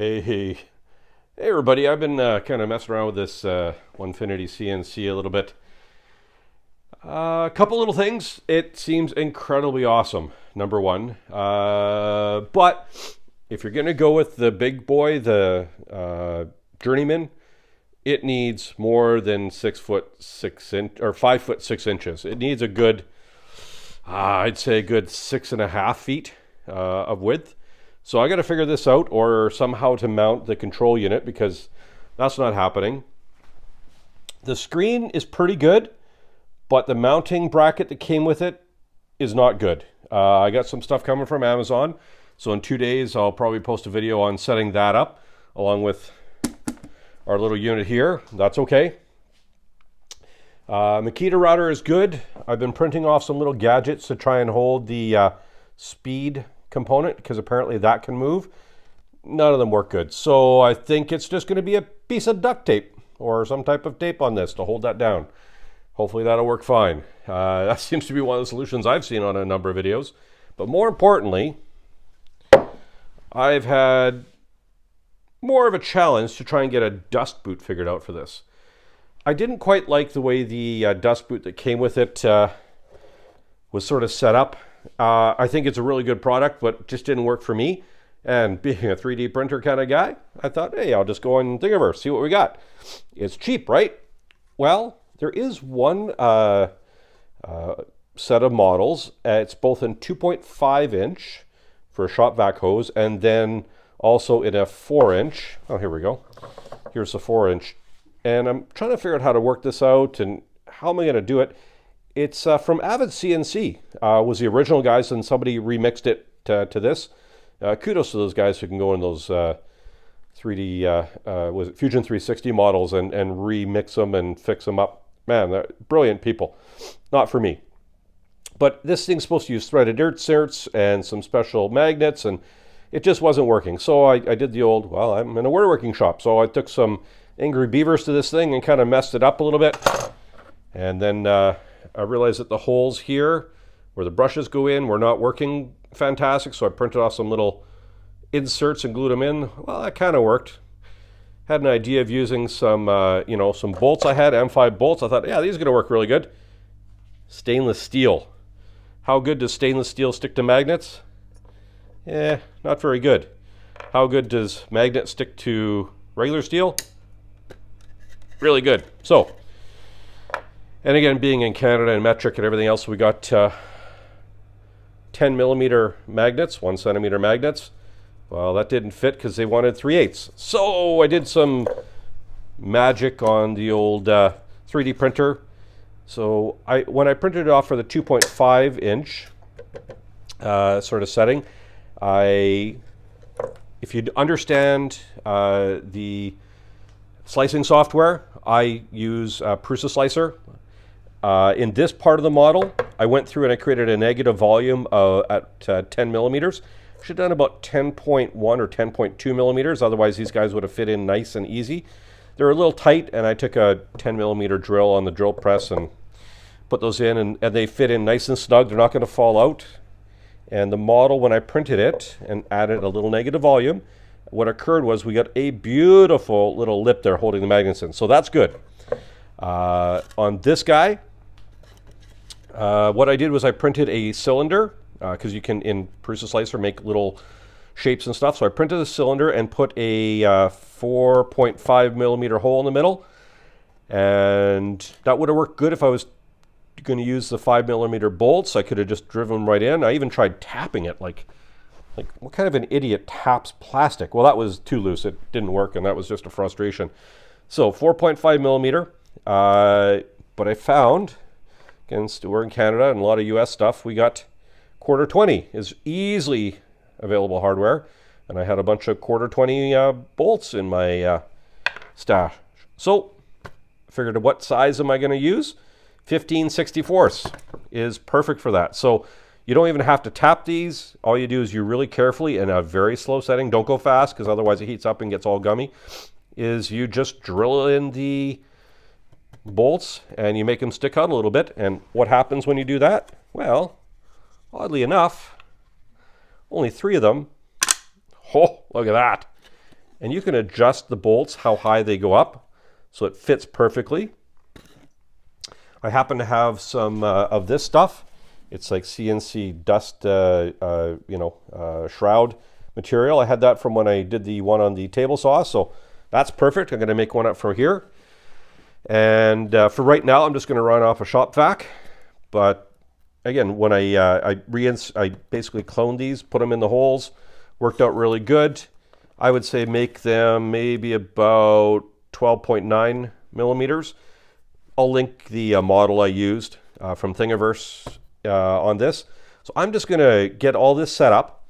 Hey everybody, I've been kind of messing around with this Onefinity CNC a little bit. A couple little things. It seems incredibly awesome, number one. But if you're going to go with the big boy, the Journeyman, it needs more than 6'6" or 5'6". It needs a good, I'd say a good 6.5 feet of width. So I got to figure this out, or somehow to mount the control unit, because that's not happening. The screen is pretty good, but the mounting bracket that came with it is not good. I got some stuff coming from Amazon, so in 2 days I'll probably post a video on setting that up along with our little unit here. That's okay. Makita router is good. I've been printing off some little gadgets to try and hold the speed component, because apparently that can move. None of them work good. So I think it's just going to be a piece of duct tape or some type of tape on this to hold that down. Hopefully that'll work fine. That seems to be one of the solutions I've seen on a number of videos. But more importantly, I've had more of a challenge to try and get a dust boot figured out for this. I didn't quite like the way the dust boot that came with it was sort of set up. I think it's a really good product, but it just didn't work for me. And being a 3D printer kind of guy, I thought, hey, I'll just go on Thingiverse, see what we got. It's cheap, right? Well, there is one set of models. It's both in 2.5 inch for a shop vac hose, and then also in a 4 inch. Oh, here we go. Here's the 4 inch. And I'm trying to figure out how to work this out and how am I going to do it. It's from Avid CNC, was the original guys, and somebody remixed it to this. Kudos to those guys who can go in those 3D, was it Fusion 360 models and remix them and fix them up. Man, they're brilliant people. Not for me. But this thing's supposed to use threaded inserts and some special magnets, and it just wasn't working. So I did the old, well, I'm in a woodworking shop, so I took some Angry Beavers to this thing and kind of messed it up a little bit. And then I realized that the holes here where the brushes go in were not working fantastic, so I printed off some little inserts and glued them in. Well, that kind of worked. Had an idea of using some, some bolts I had, M5 bolts. I thought, yeah, these are going to work really good. Stainless steel. How good does stainless steel stick to magnets? Not very good. How good does magnet stick to regular steel? Really good. So, and again, being in Canada and metric and everything else, we got 10 millimeter magnets, 1 centimeter magnets. Well, that didn't fit because they wanted 3/8. So I did some magic on the old 3D printer. So when I printed it off for the 2.5 inch sort of setting, if you understand the slicing software, I use Prusa Slicer. In this part of the model, I went through and I created a negative volume at 10 millimeters. Should have done about 10.1 or 10.2 millimeters. Otherwise, these guys would have fit in nice and easy. They're a little tight, and I took a 10 millimeter drill on the drill press and put those in, and they fit in nice and snug. They're not going to fall out. And the model, when I printed it and added a little negative volume, what occurred was we got a beautiful little lip there holding the magnets in. So that's good. On this guy, what I did was I printed a cylinder, because you can, in Prusa Slicer, make little shapes and stuff. So I printed a cylinder and put a 4.5 millimeter hole in the middle. And that would have worked good if I was going to use the 5 millimeter bolts. I could have just driven them right in. I even tried tapping it. Like what kind of an idiot taps plastic? Well, that was too loose. It didn't work, and that was just a frustration. So 4.5 millimeter. But I found, again, we're in Canada and a lot of US stuff, we got 1/4-20 is easily available hardware, and I had a bunch of 1/4-20 bolts in my stash. So I figured, what size am I going to use? 15/64 is perfect for that. So you don't even have to tap these. All you do is you really carefully, in a very slow setting, don't go fast because otherwise it heats up and gets all gummy, is you just drill in the bolts and you make them stick out a little bit. And what happens when you do that? Well, oddly enough, only 3 of them. Oh, look at that. And you can adjust the bolts, how high they go up, so it fits perfectly. I happen to have some of this stuff. It's like CNC dust, shroud material. I had that from when I did the one on the table saw, so that's perfect. I'm going to make one up from here. And for right now, I'm just going to run off a shop vac. But again, when I basically cloned these, put them in the holes, worked out really good. I would say make them maybe about 12.9 millimeters. I'll link the model I used from Thingiverse on this. So I'm just going to get all this set up,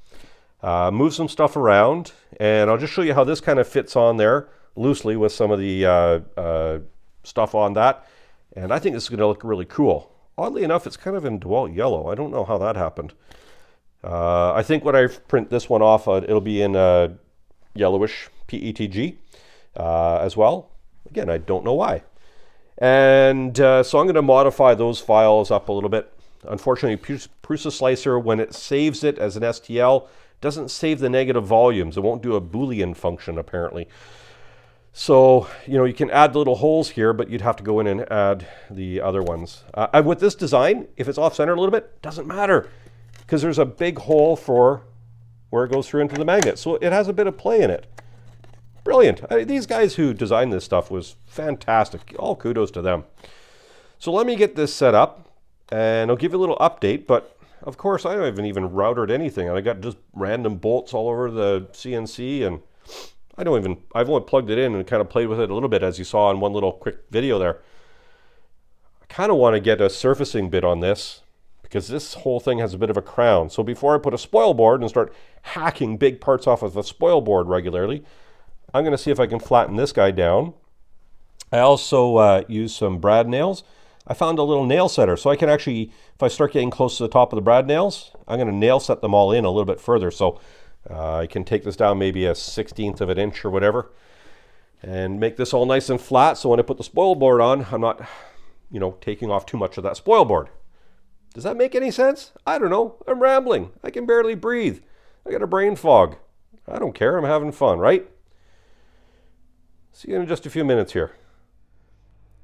move some stuff around, and I'll just show you how this kind of fits on there loosely with some of the stuff on that. And I think this is going to look really cool. Oddly enough, it's kind of in DeWalt yellow. I don't know how that happened. I think when I print this one off, it'll be in yellowish PETG as well. Again, I don't know why. And so I'm going to modify those files up a little bit. Unfortunately, Prusa Slicer, when it saves it as an STL, doesn't save the negative volumes. It won't do a Boolean function, apparently. So, you can add little holes here, but you'd have to go in and add the other ones. And with this design, if it's off-center a little bit, doesn't matter, because there's a big hole for where it goes through into the magnet. So it has a bit of play in it. Brilliant. These guys who designed this stuff was fantastic. All kudos to them. So let me get this set up, and I'll give you a little update, but of course I haven't even routed anything. I got just random bolts all over the CNC, and I've only plugged it in and kind of played with it a little bit, as you saw in one little quick video there. I kind of want to get a surfacing bit on this, because this whole thing has a bit of a crown. So before I put a spoil board and start hacking big parts off of a spoil board regularly, I'm going to see if I can flatten this guy down. I also use some brad nails. I found a little nail setter, so I can actually, if I start getting close to the top of the brad nails, I'm going to nail set them all in a little bit further. So I can take this down maybe a 1/16 of an inch or whatever, and make this all nice and flat, so when I put the spoil board on, I'm not, taking off too much of that spoil board. Does that make any sense? I don't know. I'm rambling. I can barely breathe. I got a brain fog. I don't care. I'm having fun, right? See you in just a few minutes here.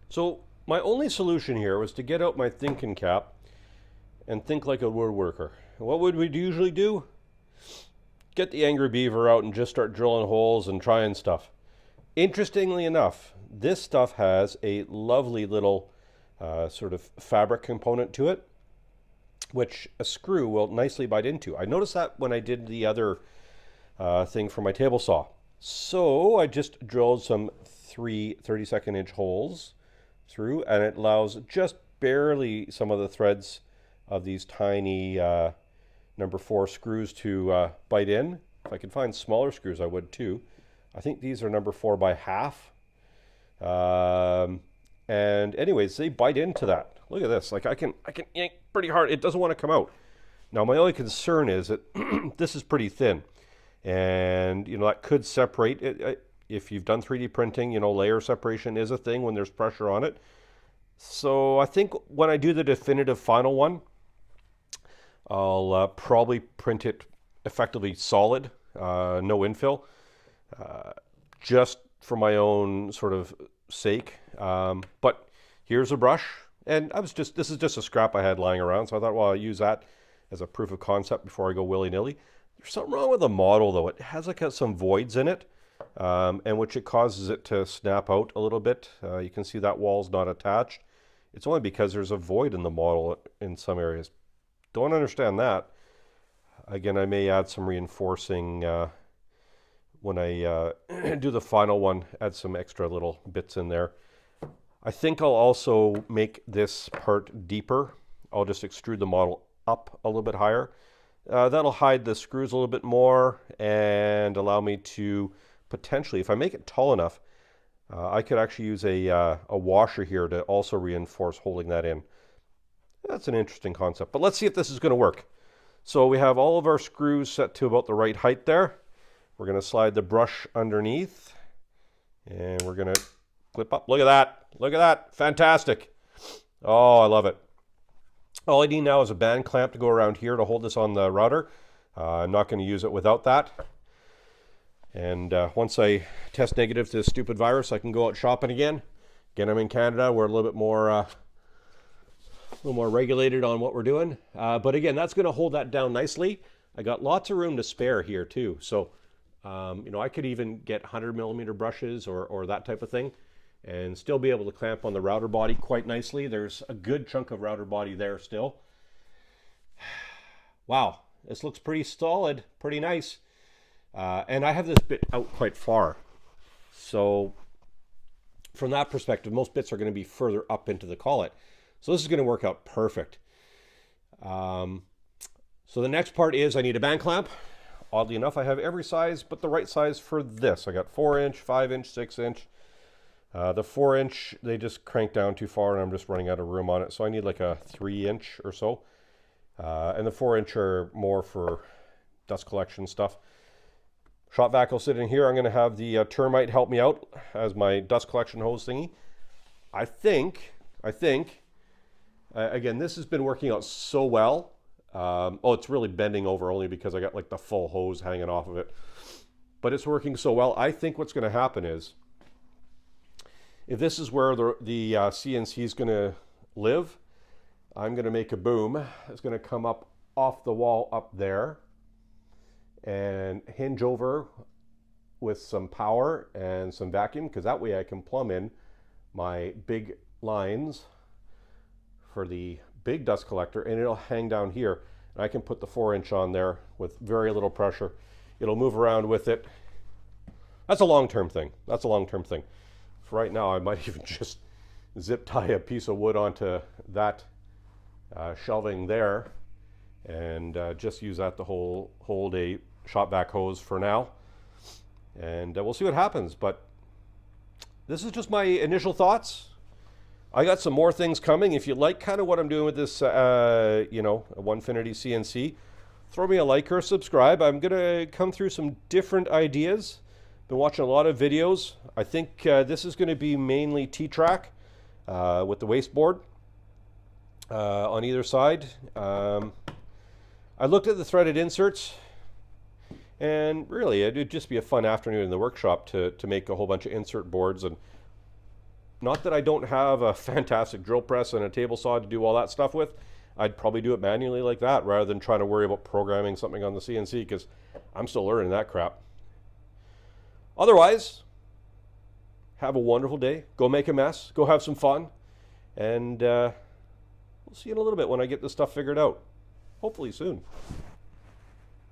So my only solution here was to get out my thinking cap and think like a woodworker. What would we usually do? Get the Angry Beaver out and just start drilling holes and trying stuff. Interestingly enough, this stuff has a lovely little sort of fabric component to it, which a screw will nicely bite into. I noticed that when I did the other thing for my table saw. So I just drilled some 3 32nd inch holes through, and it allows just barely some of the threads of these tiny number 4 screws to bite in. If I could find smaller screws, I would too. I think these are number 4 by half. And anyways, they bite into that. Look at this. Like I can yank pretty hard. It doesn't want to come out. Now my only concern is that this is pretty thin. And, that could separate it. If you've done 3D printing, layer separation is a thing when there's pressure on it. So I think when I do the definitive final one, I'll probably print it effectively solid, no infill, just for my own sort of sake. But here's a brush, and this is just a scrap I had lying around, so I thought, well, I'll use that as a proof of concept before I go willy-nilly. There's something wrong with the model, though. It has some voids in it, and which it causes it to snap out a little bit. You can see that wall's not attached. It's only because there's a void in the model in some areas. Don't understand that. Again, I may add some reinforcing when I do the final one, add some extra little bits in there. I think I'll also make this part deeper. I'll just extrude the model up a little bit higher. That'll hide the screws a little bit more and allow me to potentially, if I make it tall enough, I could actually use a washer here to also reinforce holding that in. That's an interesting concept, but let's see if this is going to work. So we have all of our screws set to about the right height there. We're going to slide the brush underneath, and we're going to clip up. Look at that. Look at that. Fantastic. Oh, I love it. All I need now is a band clamp to go around here to hold this on the router. I'm not going to use it without that. And once I test negative to this stupid virus, I can go out shopping again. Again, I'm in Canada. We're a little bit more regulated on what we're doing. But again, that's going to hold that down nicely. I got lots of room to spare here too. So, I could even get 100mm brushes or that type of thing and still be able to clamp on the router body quite nicely. There's a good chunk of router body there still. Wow, this looks pretty solid, pretty nice. And I have this bit out quite far. So from that perspective, most bits are going to be further up into the collet. So this is going to work out perfect. So the next part is I need a band clamp. Oddly enough, I have every size but the right size for this. I got 4-inch, 5-inch, 6-inch. The 4-inch, they just cranked down too far and I'm just running out of room on it. So I need like a 3-inch or so. And the 4-inch are more for dust collection stuff. Shop vac will sit in here. I'm going to have the termite help me out as my dust collection hose thingy. I think, again, this has been working out so well. It's really bending over only because I got like the full hose hanging off of it. But it's working so well. I think what's going to happen is, if this is where the CNC is going to live, I'm going to make a boom. It's going to come up off the wall up there and hinge over with some power and some vacuum, because that way I can plumb in my big lines for the big dust collector and it'll hang down here. And I can put the 4-inch on there with very little pressure. It'll move around with it. That's a long-term thing. That's a long-term thing. For right now, I might even just zip tie a piece of wood onto that shelving there and just use that to hold a shop vac hose for now. And we'll see what happens. But this is just my initial thoughts. I got some more things coming. If you like kind of what I'm doing with this, a Onefinity CNC, throw me a like or a subscribe. I'm going to come through some different ideas. Been watching a lot of videos. I think this is going to be mainly T-track with the wasteboard on either side. I looked at the threaded inserts, and really it'd just be a fun afternoon in the workshop to make a whole bunch of insert boards. And not that I don't have a fantastic drill press and a table saw to do all that stuff with. I'd probably do it manually like that rather than trying to worry about programming something on the CNC, because I'm still learning that crap. Otherwise, have a wonderful day. Go make a mess. Go have some fun. And we'll see you in a little bit when I get this stuff figured out. Hopefully soon.